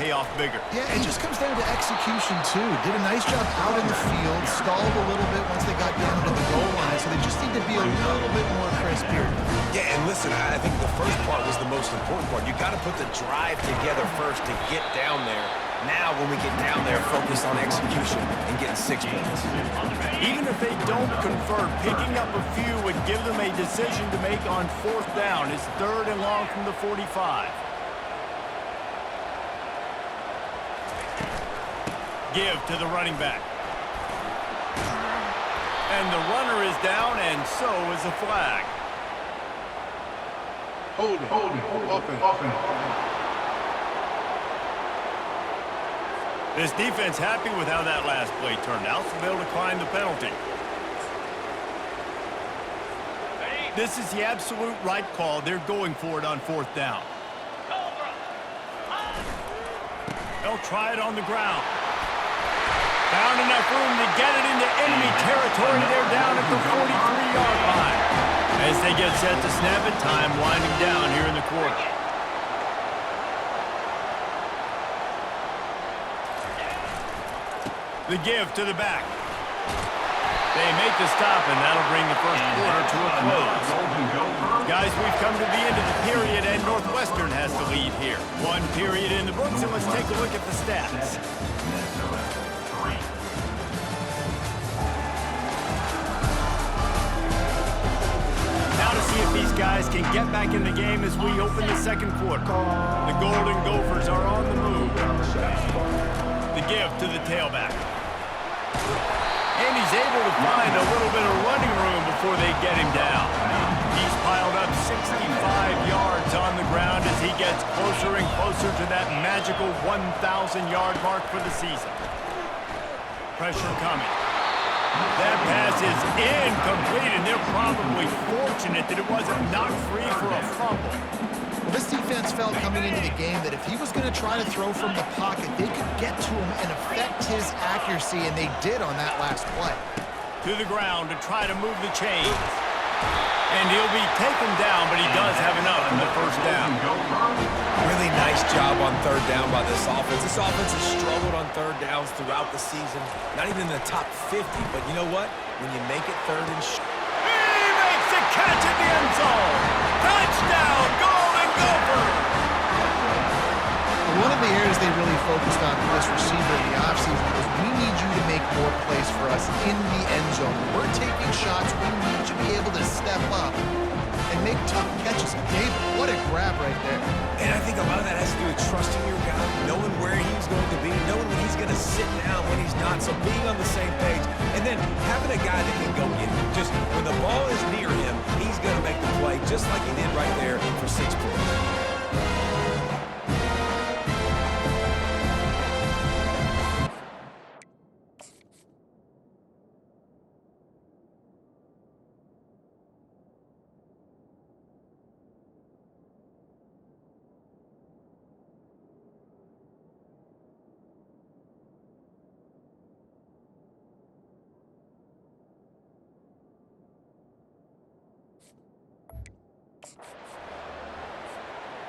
pay off bigger. Yeah, it just comes down to execution, too. Did a nice job out in the field, stalled a little bit once they got down to the goal line, so they just need to be a little bit more crisp here. Yeah, and listen, I think the first part was the most important part. You got to put the drive together first to get down there. Now, when we get down there, focus on execution and getting 6 points. Even if they don't convert, picking up a few would give them a decision to make on 4th down. It's 3rd and long from the 45. Give to the running back. And the runner is down, and so is a flag. Hold it, offense. This defense happy with how that last play turned out, so they'll decline the penalty. This is the absolute right call. They're going for it on 4th down. They'll try it on the ground. Found enough room to get it into enemy territory. They're down at the 43-yard line. As they get set to snap it, time winding down here in the quarter. The give to the back. They make the stop, and that'll bring the first quarter to a close. Guys, we've come to the end of the period, and Northwestern has the lead here. 1 period in the books, and let's take a look at the stats. Now to see if these guys can get back in the game as we open the second quarter. The Golden Gophers are on the move. The give to the tailback. And he's able to find a little bit of running room before they get him down. He's piled up 65 yards on the ground as he gets closer and closer to that magical 1,000-yard mark for the season. Pressure coming. That pass is incomplete, and they're probably fortunate that it wasn't knocked free for a fumble. Well, this defense felt coming into the game that if he was going to try to throw from the pocket, they could get to him and affect his accuracy, and they did on that last play. To the ground to try to move the chains. And he'll be taken down, but he does have enough in the first down. Really nice job on 3rd down by this offense. This offense has struggled on 3rd downs throughout the season. Not even in the top 50, but you know what? When you make it 3rd and he makes the catch in the end zone. Touchdown, Golden Gophers! One of the areas they really focused on for this receiver in the offseason was we need you to make more plays for us in the end zone. When we're taking shots, we need you to be able to step up and make tough catches. David, what a grab right there. And I think a lot of that has to do with trusting your guy, knowing where he's going to be, knowing when he's going to sit down, when he's not, so being on the same page, and then having a guy that can go get him. Just when the ball is near him, he's going to make the play just like he did right there for 6 points.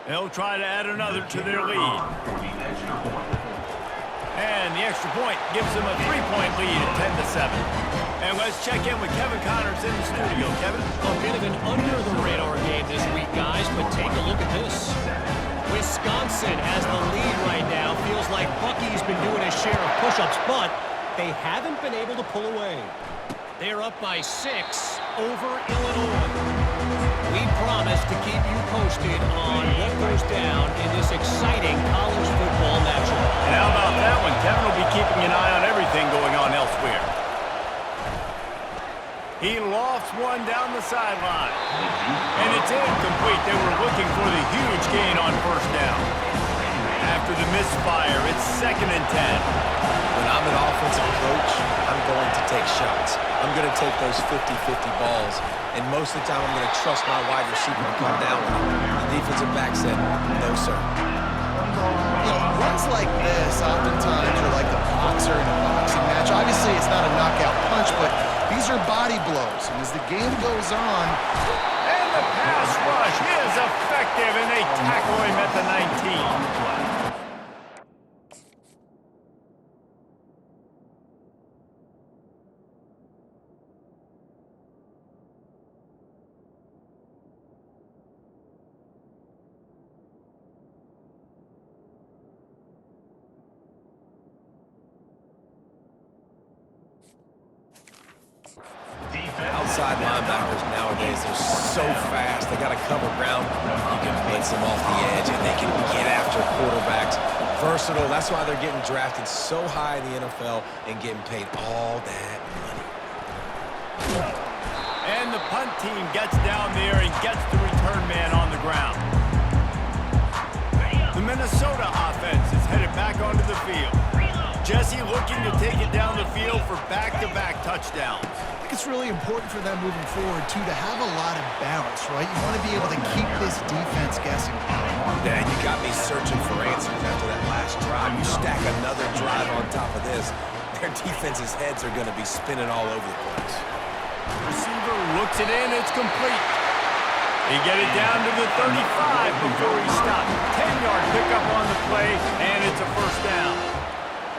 They'll try to add another to their lead. And the extra point gives them a 3-point lead at 10-7. And let's check in with Kevin Connors in the studio. Kevin? A bit of an under-the-radar game this week, guys, but take a look at this. Wisconsin has the lead right now. Feels like Bucky's been doing his share of push-ups, but they haven't been able to pull away. They're up by 6 over Illinois. We promise to keep you posted on what goes down in this exciting college football matchup. And how about that one? Kevin will be keeping an eye on everything going on elsewhere. He lofts one down the sideline. And it's incomplete. They were looking for the huge gain on 1st down. After the misfire, it's 2nd and 10. When I'm an offensive coach, I'm going to take shots. I'm going to take those 50-50 balls. And most of the time, I'm going to trust my wide receiver to come down with him. The defensive back said, no, sir. You know, runs like this oftentimes are like a boxer in a boxing match. Obviously, it's not a knockout punch, but these are body blows. And as the game goes on... And the pass rush is effective, and they tackle him at the 19. is. They're so fast. They got to cover ground. You can blitz them off the edge, and they can get after quarterbacks. Versatile. That's why they're getting drafted so high in the NFL and getting paid all that money. And the punt team gets down there and gets the return man on the ground. The Minnesota offense is headed back onto the field. Jesse looking to take it down the field for back-to-back touchdowns. I think it's really important for them moving forward, too, to have a lot of balance, right? You want to be able to keep this defense guessing. Yeah, you got me searching for answers after that last drive. You stack another drive on top of this, their defense's heads are going to be spinning all over the place. Receiver looks it in, it's complete. He get it down to the 35 before he stopped. 10-yard pickup on the play, and it's a first down.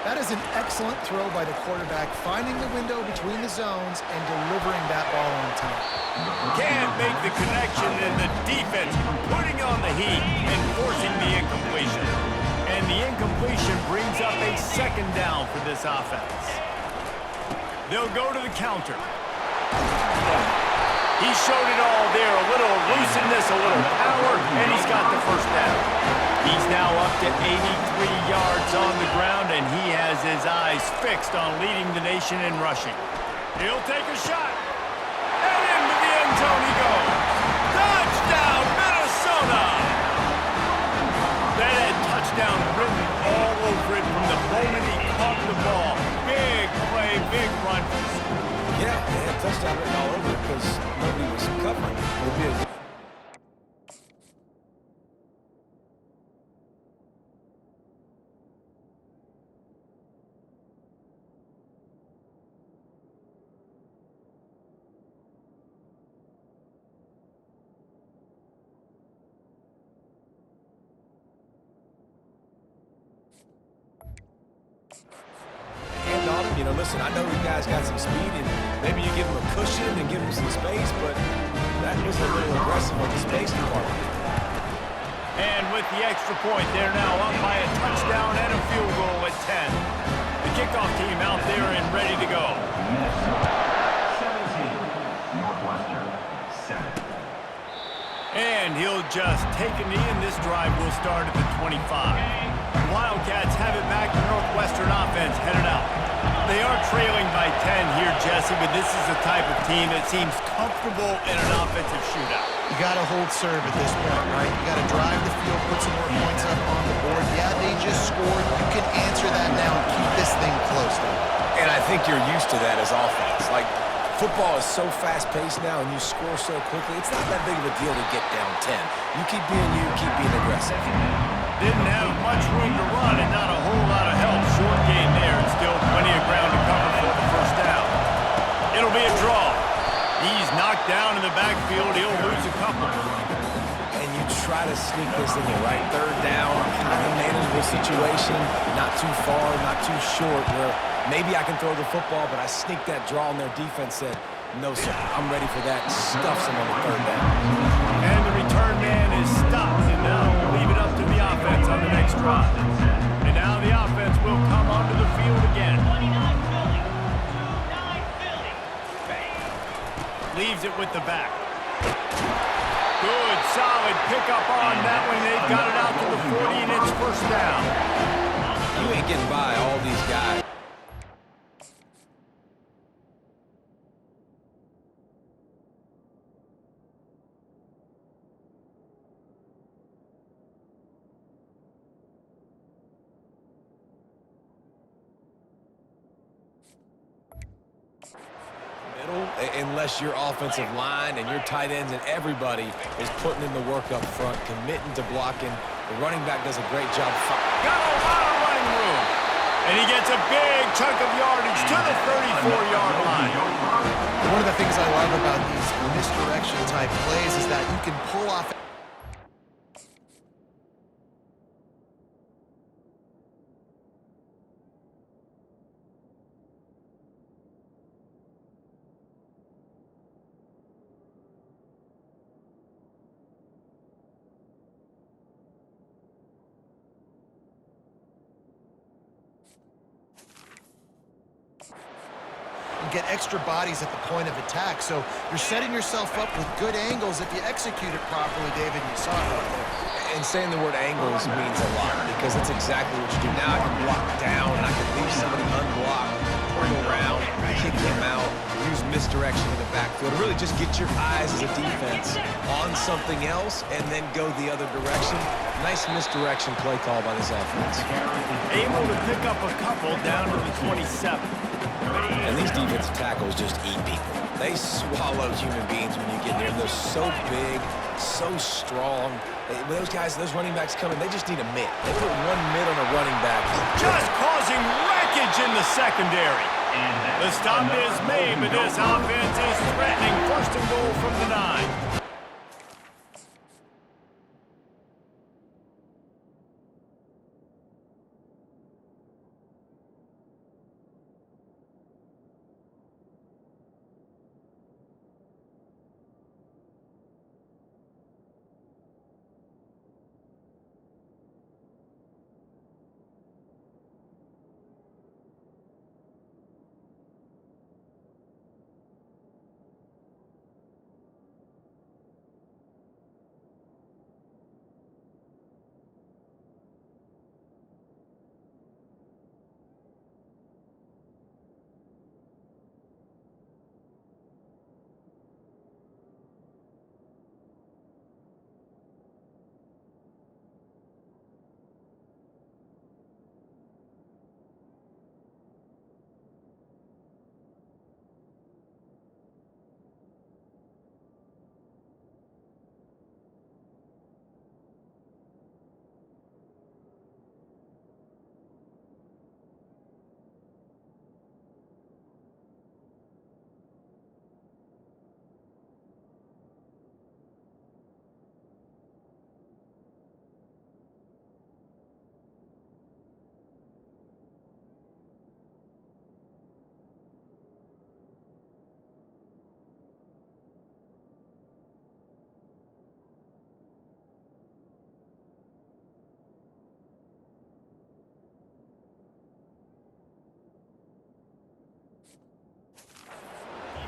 That is an excellent throw by the quarterback, finding the window between the zones and delivering that ball on time. Can't make the connection, and the defense putting on the heat and forcing the incompletion. And the incompletion brings up a second down for this offense. They'll go to the counter. He showed it all there, a little elusiveness, a little power, and he's got the first down. He's now up to 83 yards on the ground, and he has his eyes fixed on leading the nation in rushing. He'll take a shot, and into the end zone he goes. Touchdown, Minnesota! That had touchdown written all over it from the moment he caught the ball. Big play, big run. Yeah, they had touchdown written all over it because nobody was covering it. It'll be a listen, I know you guys got some speed, and maybe you give him a cushion and give him some space, but that was a little aggressive on the space department. And with the extra point, they're now up by a touchdown and a field goal at 10. The kickoff team out there and ready to go. 17, Northwestern, 7. And he'll just take a knee, and this drive will start at the 25. The Wildcats have it back to Northwestern offense headed out. They are trailing by 10 here, Jesse, but this is the type of team that seems comfortable in an offensive shootout. You got to hold serve at this point, right? You got to drive the field, put some more points up on the board. Yeah, they just scored. You can answer that now and keep this thing close, though. And I think you're used to that as offense. Like, football is so fast-paced now, and you score so quickly, it's not that big of a deal to get down 10. You keep being you, keep being aggressive. Didn't have much room to run and not a whole lot of help. Short game there and still plenty of ground to cover for the first down. It'll be a draw. He's knocked down in the backfield. He'll lose a couple. And you try to sneak this in the right third down, kind of manageable situation, not too far, not too short, where maybe I can throw the football, but I sneak that draw and their defense said, no, sir, I'm ready for that. Stuffs him on the third down. And the return man is stopped, and now we'll leave it up to the offense on the next drive. And now the offense will come onto the field again. Leaves it with the back. Good, solid pickup on that one. They've got it out to the 40, and it's first down. You ain't getting by all these guys. Unless your offensive line and your tight ends and everybody is putting in the work up front, committing to blocking. The running back does a great job. Got a lot of running room. And he gets a big chunk of yardage to the 34-yard line. One of the things I love about these misdirection type plays is that you can pull off. get extra bodies at the point of attack. So you're setting yourself up with good angles if you execute it properly, David. You saw it right there. And saying the word angles means a lot because that's exactly what you do. Now I can block down, and I can leave somebody unblocked, pull around, kick him out, use misdirection in the backfield. Really just get your eyes as a defense on something else and then go the other direction. Nice misdirection play call by this offense. Able to pick up a couple down to the 27. And these defensive tackles just eat people. They swallow human beings when you get there. They're so big, so strong. When those guys, those running backs come in, they just need a mitt. They put one mitt on a running back. Just causing wreckage in the secondary. The stop is made, but this offense is threatening. First and goal from the 9.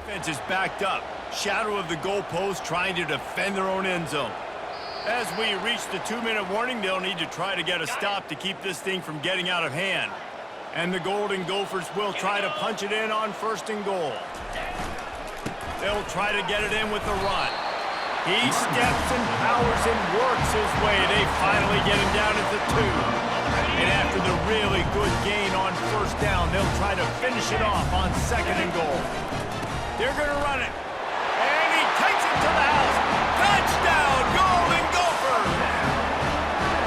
Defense is backed up. Shadow of the goalpost trying to defend their own end zone. As we reach the 2-minute warning, they'll need to try to get a stop to keep this thing from getting out of hand. And the Golden Gophers will try to punch it in on first and goal. They'll try to get it in with the run. He steps and powers and works his way. They finally get him down at the 2. And after the really good gain on first down, they'll try to finish it off on second and goal. They're going to run it. And he takes it to the house. Touchdown, Golden Gophers!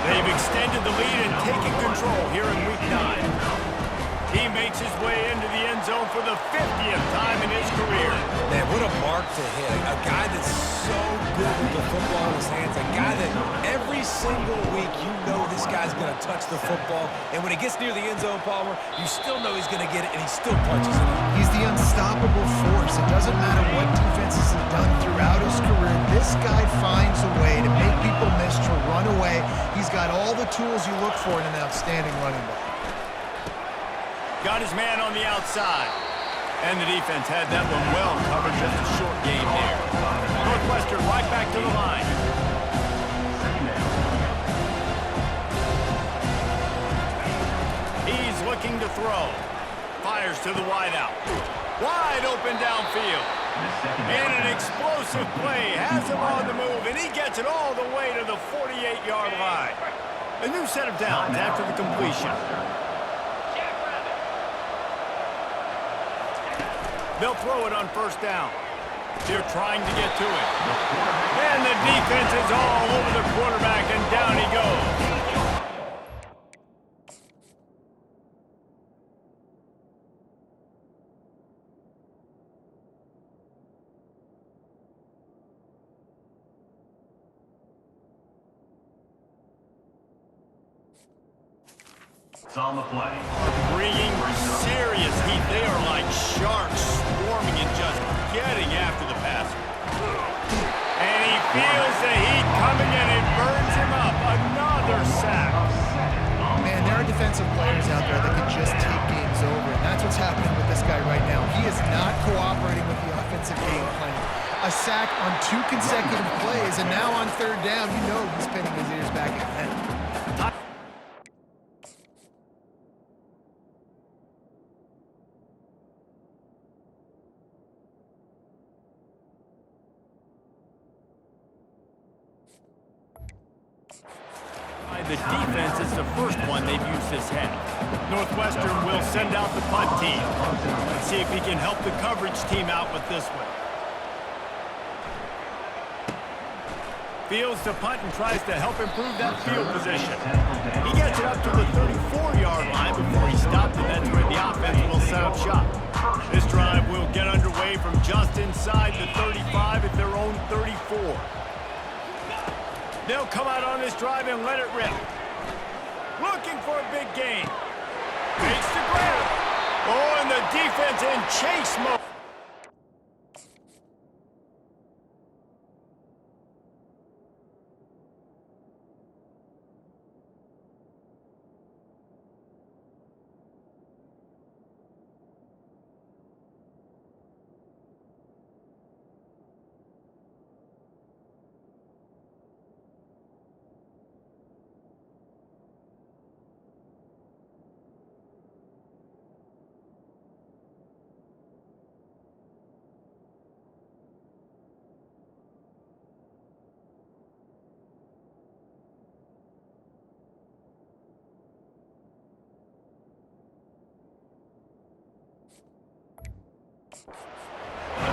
They've extended the lead and taken control here in Week 9. He makes his way into the end zone for the 50th time in his career. Man, what a mark to hit. A guy that's so good with the football in his hands. A guy that every single week you know this guy's going to touch the football. And when he gets near the end zone, Palmer, you still know he's going to get it, and he still punches it in. He's the unstoppable force. It doesn't matter what defenses have done throughout his career. This guy finds a way to make people miss, to run away. He's got all the tools you look for in an outstanding running back. Got his man on the outside. And the defense had that one well covered. Just a short game there. Northwestern right back to the line. He's looking to throw. Fires to the wideout. Wide open downfield. And an explosive play. Has him on the move, and he gets it all the way to the 48-yard line. A new set of downs after the completion. They'll throw it on first down. They're trying to get to it. And the defense is all over the quarterback, and down he goes. It's on the play. Bringing serious heat. They are like sharks swarming and just getting after the passer. And he feels the heat coming and it burns him up. Another sack. Man, there are defensive players out there that can just take games is over, and that's what's happening with this guy right now. He is not cooperating with the offensive game plan. A sack on 2 consecutive plays, and now on 3rd down, you know he's pinning his ears back again. The defense is the first one they've used this half. Northwestern will send out the punt team. Let's see if he can help the coverage team out with this one. Fields the punt and tries to help improve that field position. He gets it up to the 34-yard line before he stopped, and that's where the offense will set up shop. This drive will get underway from just inside the 35 at their own 34. They'll come out on this drive and let it rip. Looking for a big gain. Makes the grab. Oh, and the defense in chase mode.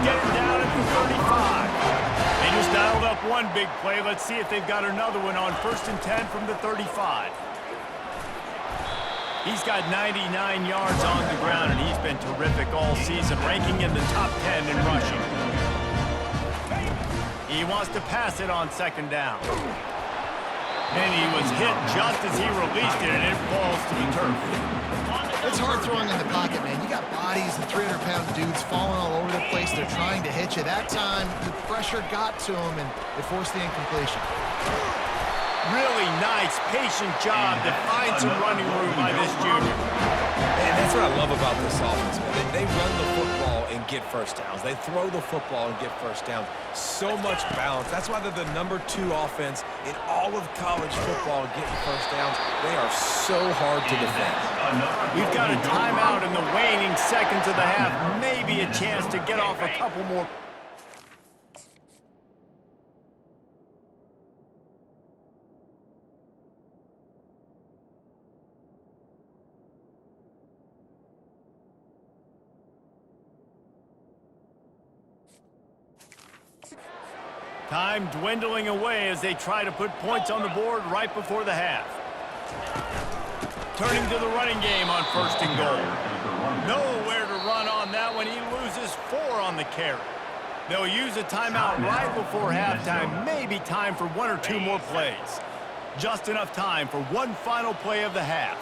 Getting down at the 35. They just dialed up one big play. Let's see if they've got another one on 1st and 10 from the 35. He's got 99 yards on the ground, and he's been terrific all season, ranking in the top 10 in rushing. He wants to pass it on 2nd down. And he was hit just as he released it, and it falls to the turf. It's hard throwing in the pocket, man. You got bodies and 300-pound dudes falling all over the place. They're trying to hit you. That time, the pressure got to him, and it forced the incompletion. Really nice, patient job to find some running room by this junior. And that's what I love about this offense, man. They run the football and get first downs. They throw the football and get first downs. So much balance. That's why they're the #2 offense in all of college football getting first downs. They are so hard to defend. We've got a timeout in the waning seconds of the half. Maybe a chance to get off a couple more. Time dwindling away as they try to put points on the board right before the half. Turning to the running game on 1st and goal. Nowhere to run on that one. He loses 4 on the carry. They'll use a timeout right before halftime. Maybe time for 1 or 2 more plays. Just enough time for one final play of the half.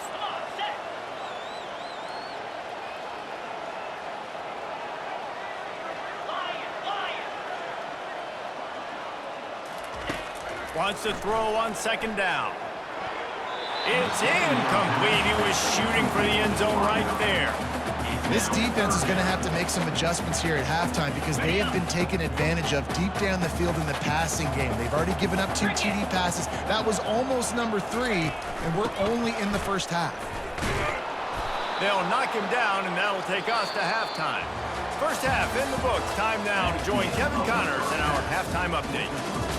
Wants to throw on 2nd down. It's incomplete. He was shooting for the end zone right there. This defense is going to have to make some adjustments here at halftime because they have been taken advantage of deep down the field in the passing game. They've already given up 2 TD passes. That was almost number 3, and we're only in the first half. They'll knock him down, and that'll take us to halftime. First half in the books. Time now to join Kevin Connors in our halftime update.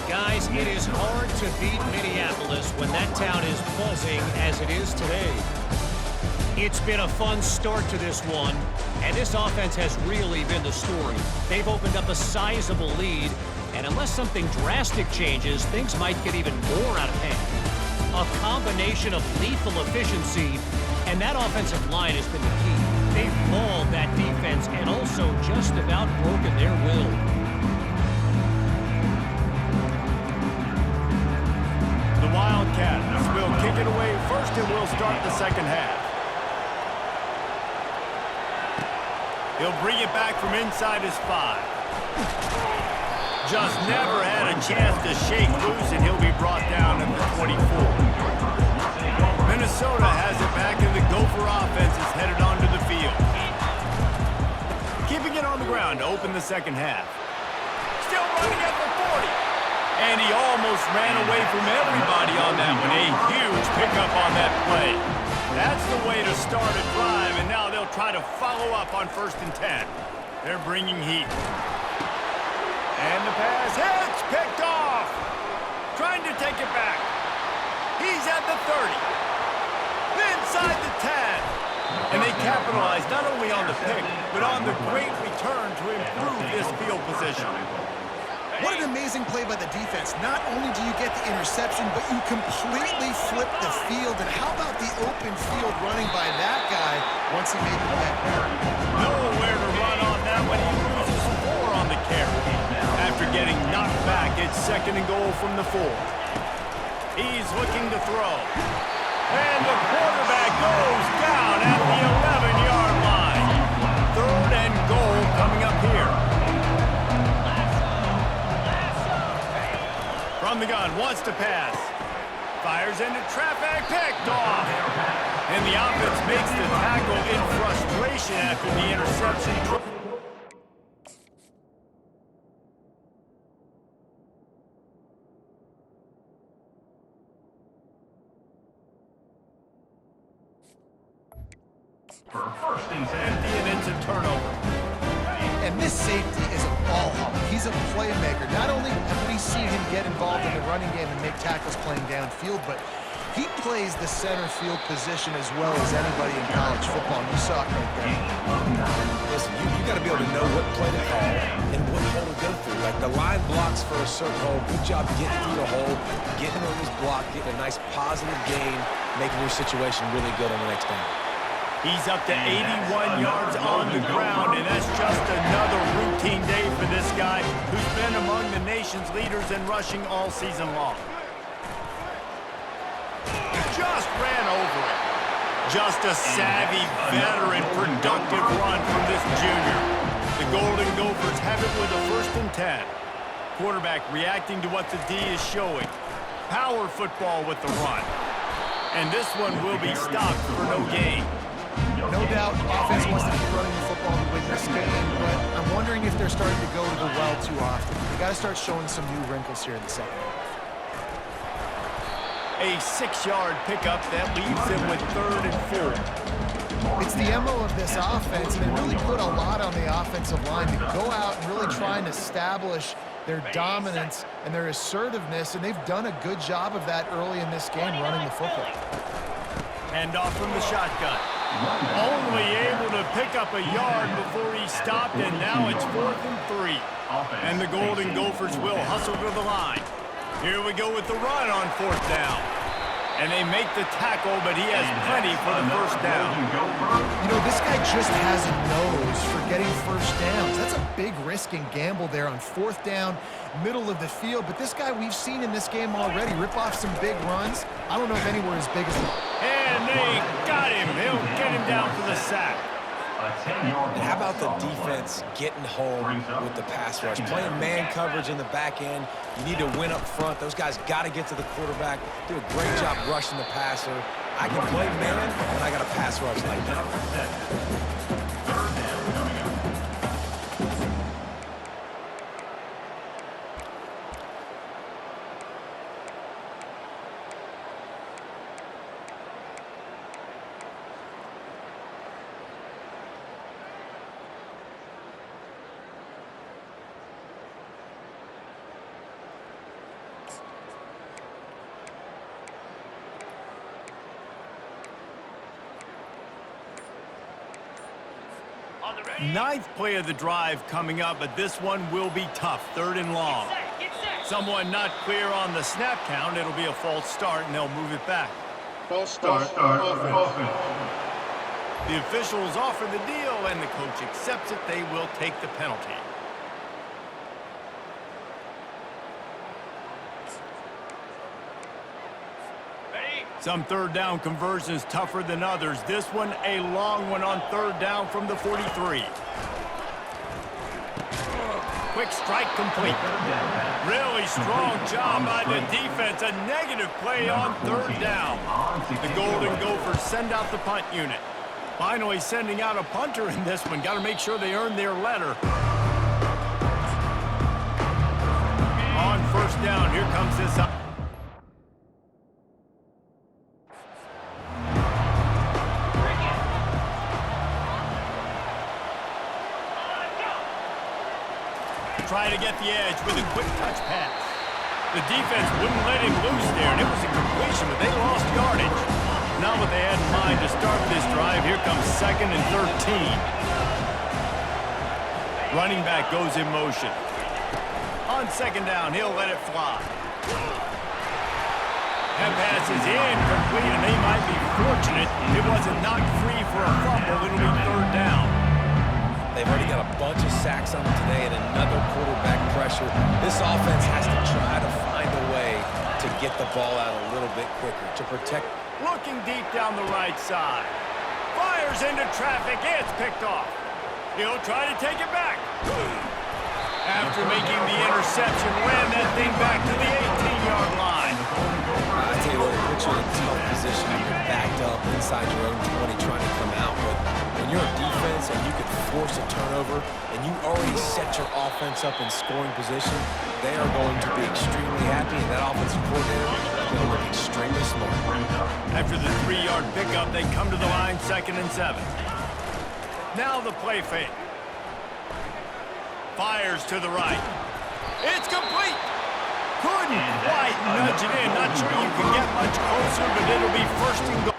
Guys, it is hard to beat Minneapolis when that town is buzzing as it is today. It's been a fun start to this one, and this offense has really been the story. They've opened up a sizable lead, and unless something drastic changes, things might get even more out of hand. A combination of lethal efficiency, and that offensive line has been the key. They've mauled that defense and also just about broken their will. The Wildcats will kick it away first, and we'll start the second half. He'll bring it back from inside his 5. Just never had a chance to shake loose, and he'll be brought down at the 24. Minnesota has it back, and the Gopher offense is headed onto the field. touchdown to open the second half. Still running at the 40. And he almost ran away from everybody on that one. A huge pickup on that play. That's the way to start a drive, and now they'll try to follow up on 1st and 10. They're bringing heat. And the pass hits, picked off. Trying to take it back. He's at the 30. Inside the 10. And they capitalized not only on the pick, but on the great return to improve this field position. What an amazing play by the defense. Not only do you get the interception, but you completely flip the field. And how about the open field running by that guy once he made the play? Nowhere to run on that one. He loses 4 on the carry. After getting knocked back, it's 2nd and goal from the 4. He's looking to throw. And the quarterback goes down at the 11-yard line. 3rd and goal coming up here. From the gun, wants to pass. Fires into traffic, picked off. And the offense makes the tackle in frustration after the interception. For 1st and 10. And it's a turnover. And this safety is a ball hawk. He's a playmaker. Not only have we seen him get involved in the running game and make tackles playing downfield, but he plays the center field position as well as anybody in college football. You saw it right there. Listen, you got to be able to know what play to call and what hole to go through. Like the line blocks for a certain hole. Good job getting through the hole, getting on this block, getting a nice positive gain, making your situation really good on the next down. He's up to 81 yards on the ground, and that's just another routine day for this guy who's been among the nation's leaders in rushing all season long. Just ran over it. Just a savvy, veteran, productive run from this junior. The Golden Gophers have it with a 1st and 10. Quarterback reacting to what the D is showing. Power football with the run. And this one will be stopped for no gain. No doubt, offense wants to keep running the football to win this game, but I'm wondering if they're starting to go to the well too often. They got to start showing some new wrinkles here in the second half. A 6-yard pickup that leaves them with 3rd and 4. It's the MO of this offense, and they really put a lot on the offensive line to go out and really try and establish their dominance and their assertiveness, and they've done a good job of that early in this game running the football. Hand off from the shotgun. Only able to pick up a yard before he stopped, and now it's 4th and 3. And the Golden Gophers will hustle to the line. Here we go with the run on 4th down. And they make the tackle, but he has plenty for the 1st down. You know, this guy just has a nose for getting 1st downs. That's a big risk and gamble there on 4th down, middle of the field. But this guy we've seen in this game already rip off some big runs. I don't know if anywhere as big as that. And they got him. He'll get him down for the sack. And how about the defense getting home with the pass rush? Playing man coverage in the back end. You need to win up front. Those guys got to get to the quarterback. Do a great job rushing the passer. I can play man when I got a pass rush like that. Ninth play of the drive coming up, but this one will be tough. 3rd and long. Someone not clear on the snap count. It'll be a false start, and they'll move it back. False start. Offense. The officials offer the deal, and the coach accepts it. They will take the penalty. Some 3rd down conversions tougher than others. This one, a long one on 3rd down from the 43. Quick strike complete. Really strong job by the defense. A negative play on 3rd down. The Golden Gophers send out the punt unit. Finally sending out a punter in this one. Got to make sure they earn their letter. down. Here comes this up. Try to get the edge with a quick touch pass. The defense wouldn't let him loose there, and it was a completion, but they lost yardage. Not what they had in mind to start this drive. Here comes 2nd and 13. Running back goes in motion. On 2nd down, he'll let it fly. That pass is incomplete, and they might be fortunate it wasn't knocked free for a fumble. It'll be 3rd down. They've already got a bunch of sacks on them today and another quarterback pressure. This offense has to try to find a way to get the ball out a little bit quicker to protect. Looking deep down the right side. Fires into traffic. It's picked off. He'll try to take it back. After making the interception, ran that thing back to the 18-yard line. I tell you what, it puts you in a tough position. You're backed up inside your own 20 trying to come out. But when you're a defense and you can force a turnover and you already set your offense up in scoring position, they are going to be extremely happy, and that offensive coordinator is going to look extremely smart. After the 3-yard pickup, they come to the line 2nd and 7. Now the play fake. Fires to the right. It's complete. Couldn't quite nudge it in. Not sure you can get much closer, but it'll be 1st and goal.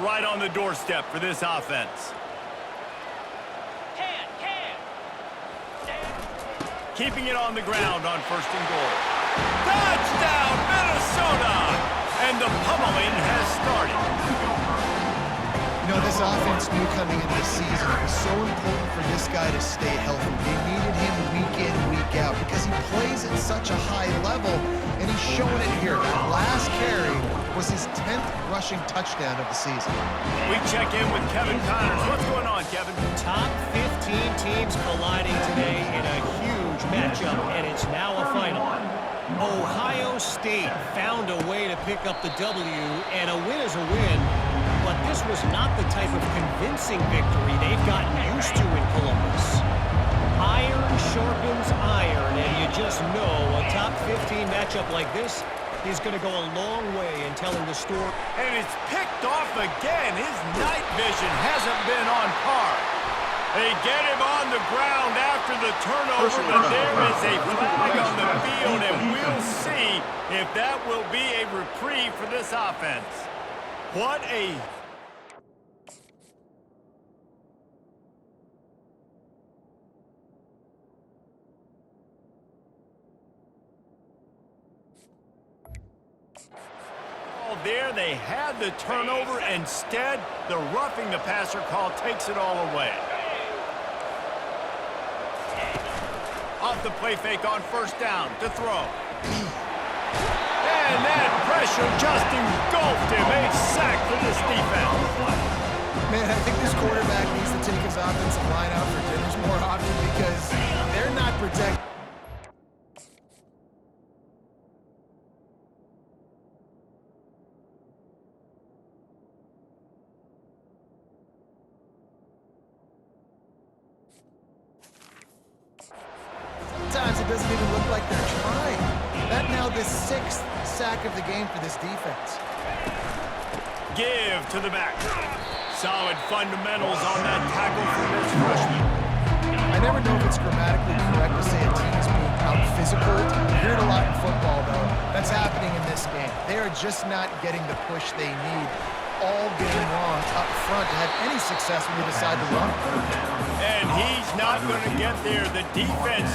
Right on the doorstep for this offense. Keeping it on the ground on 1st and goal. Touchdown, Minnesota! And the pummeling has started. You know, this offense knew coming into the season it was so important for this guy to stay healthy. They needed him week in, week out because he plays at such a high level, and he's showing it here. That last carry was his 10th rushing touchdown of the season. We check in with Kevin Connors. What's going on, Kevin? Top 15 teams colliding today in a huge matchup, and it's now a final. Ohio State found a way to pick up the W, and a win is a win, but this was not the type of convincing victory they've gotten used to in Columbus. Iron sharpens iron, and you just know a top 15 matchup like this is going to go a long way in telling the story. And it's picked off again. His night vision hasn't been on par. They get him on the ground after the turnover, but there is a flag on the field, and we'll see if that will be a reprieve for this offense. What a... There they had the turnover. Instead, the roughing the passer call takes it all away. Off the play fake on 1st down to throw. And that pressure just engulfed him. A sack for this defense. Man, I think this quarterback needs to take his offensive line out for dinners more often because they're not protected. Sometimes it doesn't even look like they're trying. That now the 6th sack of the game for this defense. Give to the back. Solid fundamentals on that tackle from this freshman. I never know if it's grammatically correct to say a team is being out-physical. You hear it a lot in football, though. That's happening in this game. They are just not getting the push they need all game long up front to have any success when they decide to run. And he's not going to get there. The defense